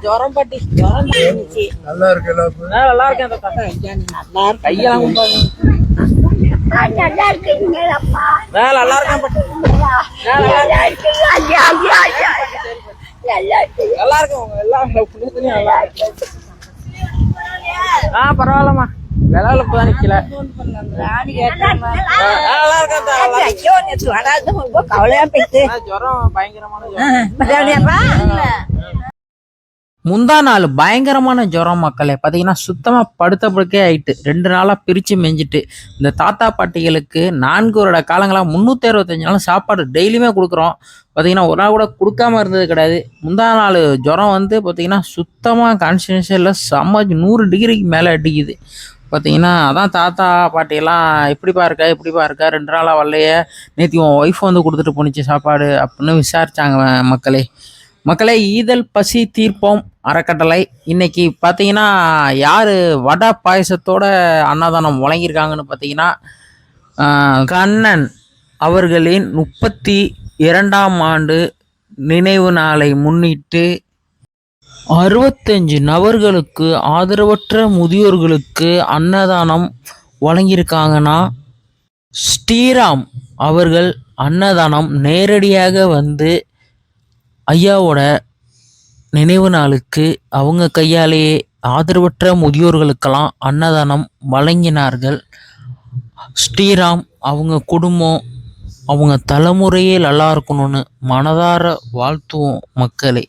ஜுரம் பட்டி ஜுரம் நல்லா இருக்கு. நல்லா இருக்கேன். கையெல்லாம் நல்லா இருக்கேன். நல்லா இருக்கும். பரவாயில்லம்மா. விலையில இப்பதான் நிக்கல. ஜுரம் பயங்கரமான முந்தா நாள் பயங்கரமான ஜுரம் மக்களே. பார்த்தீங்கன்னா சுத்தமாக படுத்த படுக்கே ஆயிட்டு 2 நாளாக பிரித்து மெஞ்சிட்டு. இந்த தாத்தா பாட்டிகளுக்கு 4 வருட காலங்களாக 365 நாள் சாப்பாடு டெய்லியுமே கொடுக்குறோம். பார்த்தீங்கன்னா ஒரு நாள் கூட கொடுக்காம இருந்தது கிடையாது. முந்தா நாள் ஜுரம் வந்து பார்த்தீங்கன்னா சுத்தமாக கான்ஸ்டியூஷன் இல்லை, செம்ம 100 டிகிரிக்கு மேலே அடிக்குது. பார்த்தீங்கன்னா அதான் தாத்தா பாட்டியெல்லாம் எப்படிப்பா இருக்கா 2 நாளாக வரலையே, நேற்று உன் ஒய்ஃப் வந்து கொடுத்துட்டு போணுச்சு சாப்பாடு அப்படின்னு விசாரிச்சாங்க மக்களே. ஈதல் பசி தீர்ப்போம் அறக்கட்டளை இன்னைக்கு பார்த்தீங்கன்னா யார் வடை பாயசத்தோட அன்னதானம் வழங்கியிருக்காங்கன்னு பார்த்தீங்கன்னா கண்ணன் அவர்களின் 32ஆம் ஆண்டு நினைவு நாளை முன்னிட்டு 65 நபர்களுக்கு ஆதரவற்ற முதியோர்களுக்கு அன்னதானம் வழங்கியிருக்காங்கன்னா ஸ்ரீராம் அவர்கள் அன்னதானம் நேரடியாக வந்து ஐயாவோட நினைவு நாளுக்கு அவங்க கையாலேயே ஆதரவற்ற முதியோர்களுக்கெல்லாம் அன்னதானம் வழங்கினார்கள். ஸ்ரீராம் அவங்க குடும்பம் அவங்க தலைமுறையே நல்லா இருக்கணும்னு மனதார வாழ்த்துவோம் மக்களே.